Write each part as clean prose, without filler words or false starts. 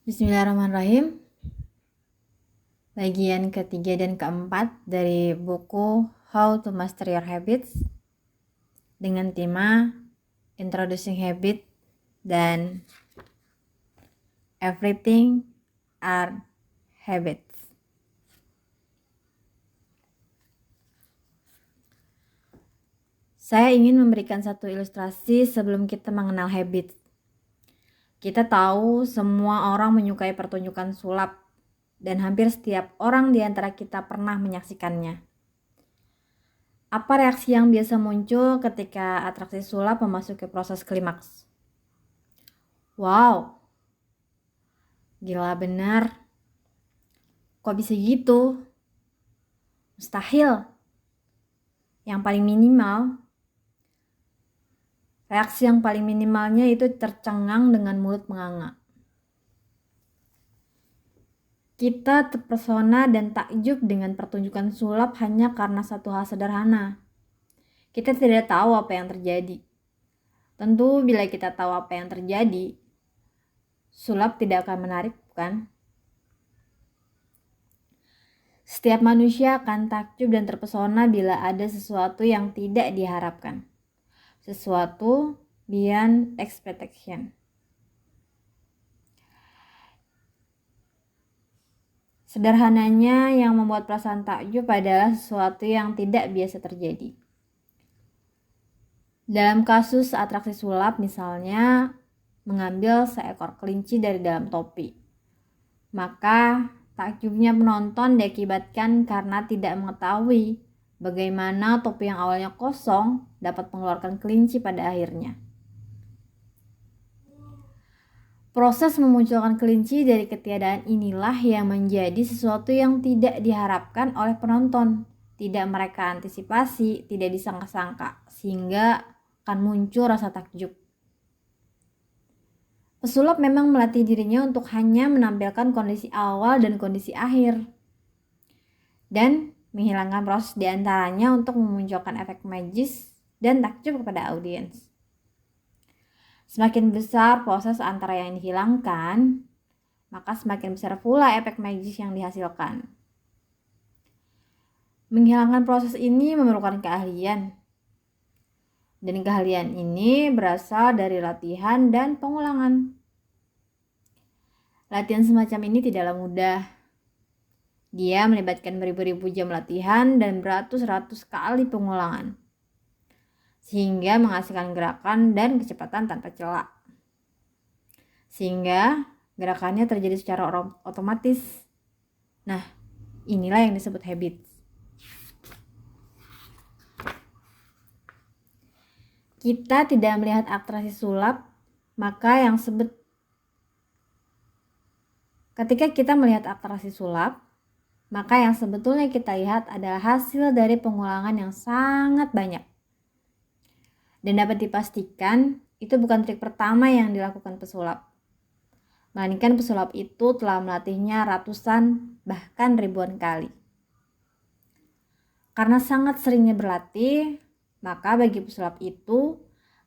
Bismillahirrahmanirrahim. Bagian ketiga dan keempat dari buku How to Master Your Habits dengan tema Introducing Habit dan Everything are Habits. Saya ingin memberikan satu ilustrasi sebelum kita mengenal habits. Kita tahu semua orang menyukai pertunjukan sulap dan hampir setiap orang di antara kita pernah menyaksikannya. Apa reaksi yang biasa muncul ketika atraksi sulap memasuki proses klimaks? Wow, gila benar. Kok bisa gitu? Mustahil. Yang paling minimal, reaksi yang paling minimalnya itu tercengang dengan mulut menganga. Kita terpesona dan takjub dengan pertunjukan sulap hanya karena satu hal sederhana. Kita tidak tahu apa yang terjadi. Tentu bila kita tahu apa yang terjadi, sulap tidak akan menarik, bukan? Setiap manusia akan takjub dan terpesona bila ada sesuatu yang tidak diharapkan. Sesuatu beyond expectation. Sederhananya, yang membuat perasaan takjub adalah sesuatu yang tidak biasa terjadi. Dalam kasus atraksi sulap misalnya, mengambil seekor kelinci dari dalam topi. Maka takjubnya penonton diakibatkan karena tidak mengetahui bagaimana topi yang awalnya kosong dapat mengeluarkan kelinci pada akhirnya. Proses memunculkan kelinci dari ketiadaan inilah yang menjadi sesuatu yang tidak diharapkan oleh penonton, tidak mereka antisipasi, tidak disangka-sangka, sehingga akan muncul rasa takjub. Pesulap memang melatih dirinya untuk hanya menampilkan kondisi awal dan kondisi akhir, dan menghilangkan proses diantaranya untuk memunculkan efek magis dan takjub kepada audiens. Semakin besar proses antara yang dihilangkan, maka semakin besar pula efek magis yang dihasilkan. Menghilangkan proses ini memerlukan keahlian. Dan keahlian ini berasal dari latihan dan pengulangan. Latihan semacam ini tidaklah mudah. Dia melibatkan beribu-ribu jam latihan dan beratus-ratus kali pengulangan, sehingga menghasilkan gerakan dan kecepatan tanpa celah. Sehingga gerakannya terjadi secara otomatis. Nah, inilah yang disebut habit. Kita tidak melihat atraksi sulap, maka ketika kita melihat atraksi sulap, maka yang sebetulnya kita lihat adalah hasil dari pengulangan yang sangat banyak. Dan dapat dipastikan, itu bukan trik pertama yang dilakukan pesulap. Melainkan pesulap itu telah melatihnya ratusan, bahkan ribuan kali. Karena sangat seringnya berlatih, maka bagi pesulap itu,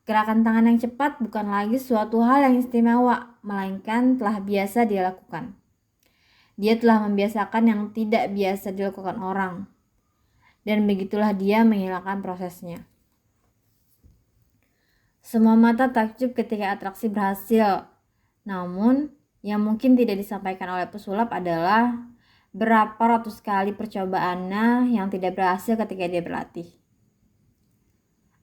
gerakan tangan yang cepat bukan lagi suatu hal yang istimewa, melainkan telah biasa dia lakukan. Dia telah membiasakan yang tidak biasa dilakukan orang. Dan begitulah dia menghilangkan prosesnya. Semua mata takjub ketika atraksi berhasil. Namun, yang mungkin tidak disampaikan oleh pesulap adalah berapa ratus kali percobaannya yang tidak berhasil ketika dia berlatih.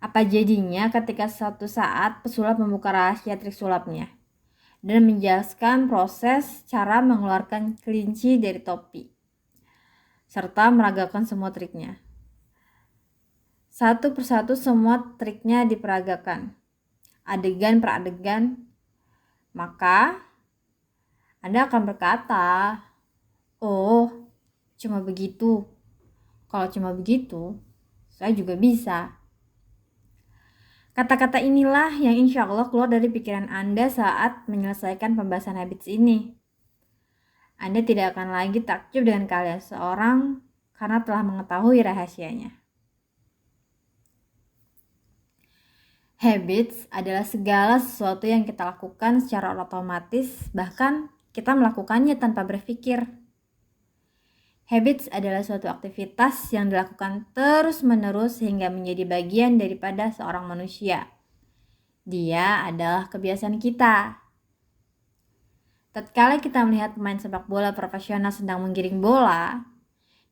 Apa jadinya ketika suatu saat pesulap membuka rahasia trik sulapnya dan menjelaskan proses cara mengeluarkan kelinci dari topi, serta meragakan semua triknya. Satu persatu semua triknya diperagakan, adegan per adegan, maka Anda akan berkata, oh, cuma begitu. Kalau cuma begitu, saya juga bisa. Kata-kata inilah yang insya Allah keluar dari pikiran Anda saat menyelesaikan pembahasan habits ini. Anda tidak akan lagi takjub dengan keahlian seorang karena telah mengetahui rahasianya. Habits adalah segala sesuatu yang kita lakukan secara otomatis, bahkan kita melakukannya tanpa berpikir. Habits adalah suatu aktivitas yang dilakukan terus-menerus sehingga menjadi bagian daripada seorang manusia. Dia adalah kebiasaan kita. Tatkala kita melihat pemain sepak bola profesional sedang menggiring bola,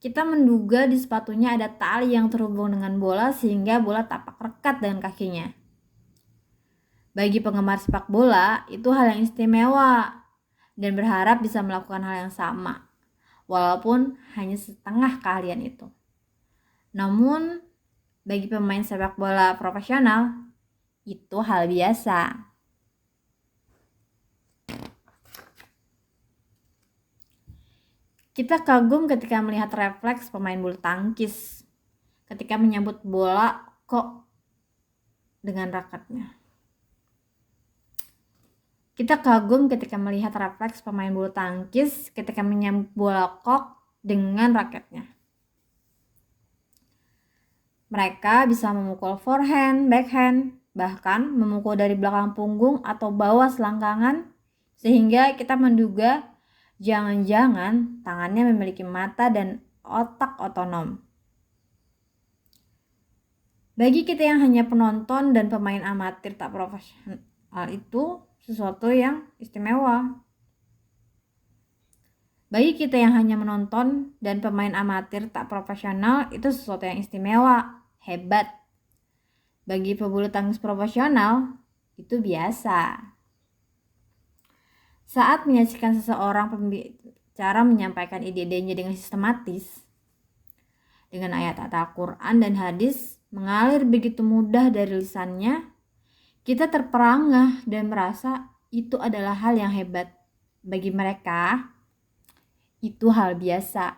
kita menduga di sepatunya ada tali yang terhubung dengan bola sehingga bola tapak rekat dengan kakinya. Bagi penggemar sepak bola, itu hal yang istimewa dan berharap bisa melakukan hal yang sama, walaupun hanya setengah keahlian itu. Namun, bagi pemain sepak bola profesional, itu hal biasa. Kita kagum ketika melihat refleks pemain bulu tangkis ketika menyambut bola kok dengan raketnya. Kita kagum ketika melihat refleks pemain bulu tangkis ketika menyambut bola kok dengan raketnya. Mereka bisa memukul forehand, backhand, bahkan memukul dari belakang punggung atau bawah selangkangan, sehingga kita menduga jangan-jangan tangannya memiliki mata dan otak otonom. Bagi kita yang hanya penonton dan pemain amatir tak profesional, itu sesuatu yang istimewa. Bagi kita yang hanya menonton dan pemain amatir tak profesional, itu sesuatu yang istimewa, hebat. Bagi pebulu tangkis profesional, itu biasa. Saat menyaksikan seseorang pembicara menyampaikan ide-idenya dengan sistematis, dengan ayat Al-Quran dan hadis mengalir begitu mudah dari lisannya, kita terperangah dan merasa itu adalah hal yang hebat. Bagi mereka, itu hal biasa.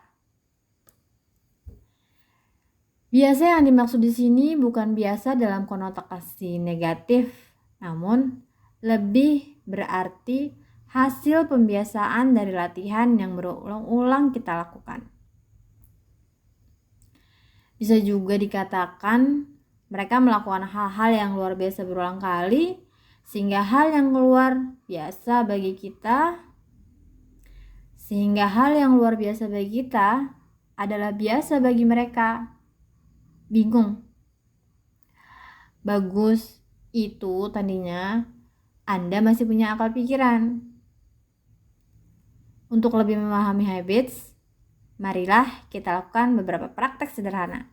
Biasa yang dimaksud di sini bukan biasa dalam konotasi negatif, namun lebih berarti hasil pembiasaan dari latihan yang berulang-ulang kita lakukan. Bisa juga dikatakan mereka melakukan hal-hal yang luar biasa berulang kali, sehingga hal yang luar biasa bagi kita adalah biasa bagi mereka. Bingung? Bagus, itu tadinya Anda masih punya akal pikiran. Untuk lebih memahami habits, marilah kita lakukan beberapa praktek sederhana.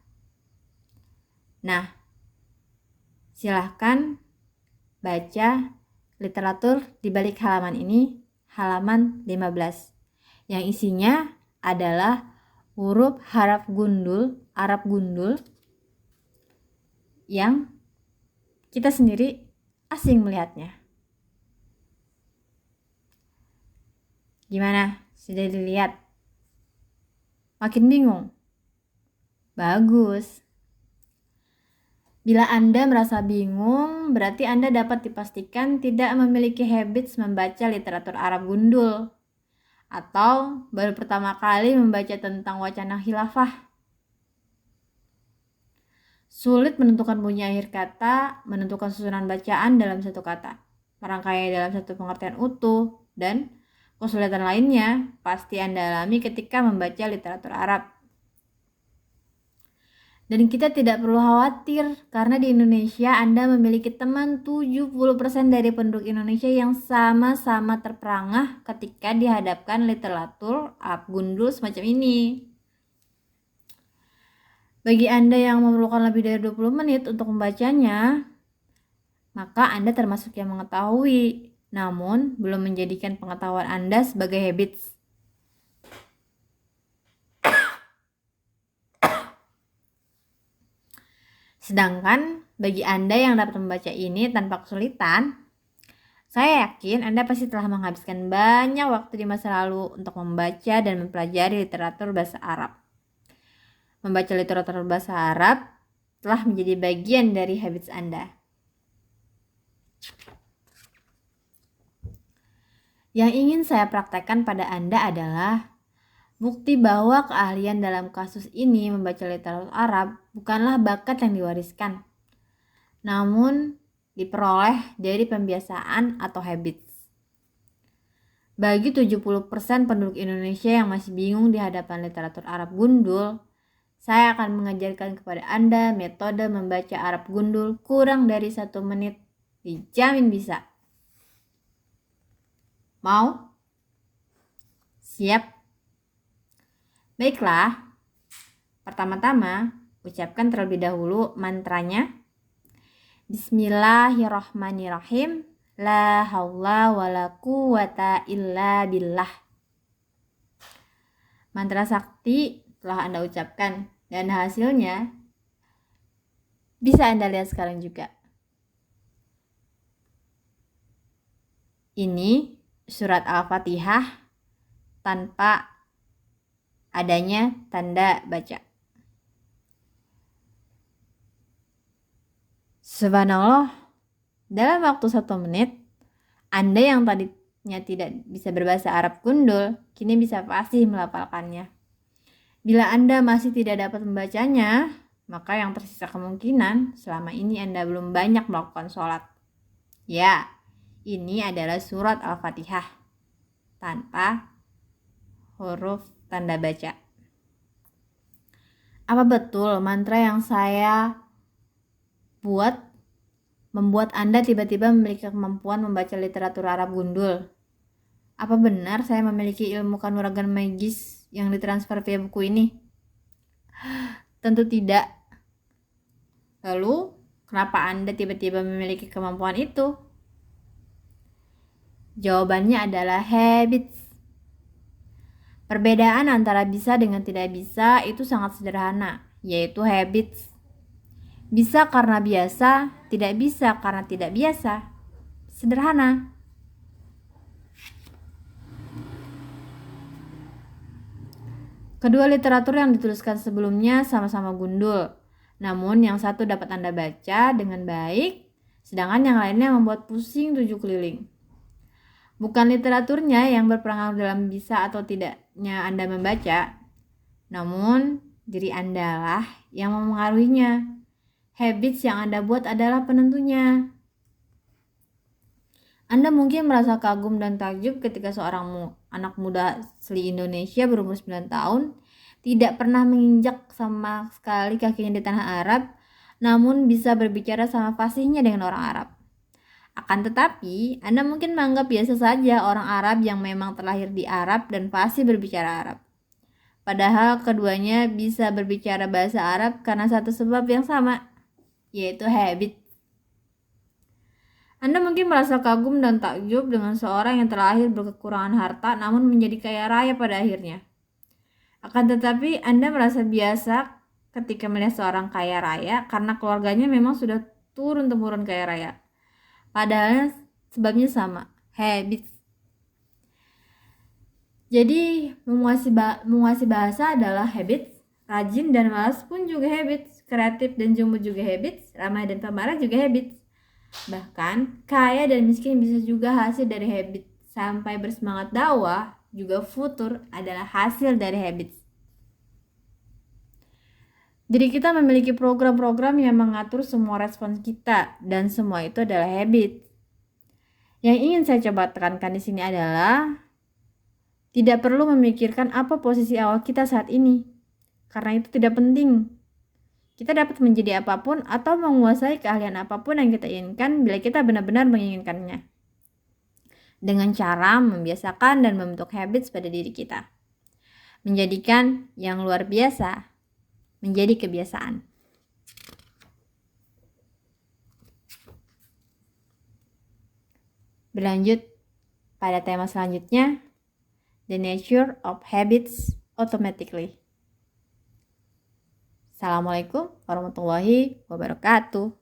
Nah, silahkan baca literatur di balik halaman ini, halaman 15, yang isinya adalah huruf Arab gundul yang kita sendiri asing melihatnya. Gimana? Sudah dilihat? Makin bingung? Bagus. Bila Anda merasa bingung, berarti Anda dapat dipastikan tidak memiliki habits membaca literatur Arab gundul, atau baru pertama kali membaca tentang wacana khilafah. Sulit menentukan bunyi akhir kata, menentukan susunan bacaan dalam satu kata, merangkai dalam satu pengertian utuh, dan kesulitan lainnya pasti Anda alami ketika membaca literatur Arab. Dan kita tidak perlu khawatir karena di Indonesia Anda memiliki teman 70% dari penduduk Indonesia yang sama-sama terperangah ketika dihadapkan literatur Arab gundul semacam ini. Bagi Anda yang memerlukan lebih dari 20 menit untuk membacanya, maka Anda termasuk yang mengetahui, namun belum menjadikan pengetahuan Anda sebagai habits. Sedangkan bagi Anda yang dapat membaca ini tanpa kesulitan, saya yakin Anda pasti telah menghabiskan banyak waktu di masa lalu untuk membaca dan mempelajari literatur bahasa Arab. Membaca literatur bahasa Arab telah menjadi bagian dari habits Anda. Yang ingin saya praktekkan pada Anda adalah bukti bahwa keahlian dalam kasus ini membaca literatur Arab bukanlah bakat yang diwariskan, namun diperoleh dari pembiasaan atau habits. Bagi 70% penduduk Indonesia yang masih bingung di hadapan literatur Arab gundul, saya akan mengajarkan kepada Anda metode membaca Arab gundul kurang dari 1 menit. Dijamin bisa. Mau? Siap? Baiklah. Pertama-tama, ucapkan terlebih dahulu mantranya. Bismillahirrahmanirrahim. La haula wa la quwata illa billah. Mantra sakti telah Anda ucapkan dan hasilnya bisa Anda lihat sekarang juga. Ini surat Al-Fatihah tanpa adanya tanda baca. Subhanallah, dalam waktu 1 menit, Anda yang tadinya tidak bisa berbahasa Arab gundul, kini bisa fasih melafalkannya. Bila Anda masih tidak dapat membacanya, maka yang tersisa kemungkinan selama ini Anda belum banyak melakukan sholat. Ya, ini adalah surat Al-Fatihah tanpa huruf tanda baca. Apa betul mantra yang saya buat membuat Anda tiba-tiba memiliki kemampuan membaca literatur Arab gundul? Apa benar saya memiliki ilmu kanuragan magis yang ditransfer via buku ini? Tentu tidak. Lalu, kenapa Anda tiba-tiba memiliki kemampuan itu? Jawabannya adalah habits. Perbedaan antara bisa dengan tidak bisa itu sangat sederhana, yaitu habits. Bisa karena biasa, tidak bisa karena tidak biasa. Sederhana. Kedua literatur yang dituliskan sebelumnya sama-sama gundul. Namun yang satu dapat Anda baca dengan baik, sedangkan yang lainnya membuat pusing 7 keliling. Bukan literaturnya yang berpengaruh dalam bisa atau tidaknya Anda membaca, namun diri Anda lah yang memengaruhinya. Habits yang Anda buat adalah penentunya. Anda mungkin merasa kagum dan takjub ketika seorang anak muda asli Indonesia berumur 9 tahun tidak pernah menginjak sama sekali kakinya di tanah Arab, namun bisa berbicara sama fasihnya dengan orang Arab. Akan tetapi, Anda mungkin menganggap biasa saja orang Arab yang memang terlahir di Arab dan fasih berbicara Arab. Padahal keduanya bisa berbicara bahasa Arab karena satu sebab yang sama, yaitu habit. Anda mungkin merasa kagum dan takjub dengan seorang yang terlahir berkekurangan harta namun menjadi kaya raya pada akhirnya. Akan tetapi Anda merasa biasa ketika melihat seorang kaya raya karena keluarganya memang sudah turun-temurun kaya raya. Padahal sebabnya sama, habits. Jadi menguasai bahasa adalah habits, rajin dan malas pun juga habits, kreatif dan jumbo juga habits, ramah dan pemarah juga habits. Bahkan kaya dan miskin bisa juga hasil dari habits. Sampai bersemangat dakwah juga futur adalah hasil dari habits. Jadi kita memiliki program-program yang mengatur semua respons kita dan semua itu adalah habit. Yang ingin saya coba tekankan di sini adalah tidak perlu memikirkan apa posisi awal kita saat ini, karena itu tidak penting. Kita dapat menjadi apapun atau menguasai keahlian apapun yang kita inginkan bila kita benar-benar menginginkannya. Dengan cara membiasakan dan membentuk habits pada diri kita. Menjadikan yang luar biasa menjadi kebiasaan. Berlanjut pada tema selanjutnya, the nature of habits automatically. Assalamualaikum warahmatullahi wabarakatuh.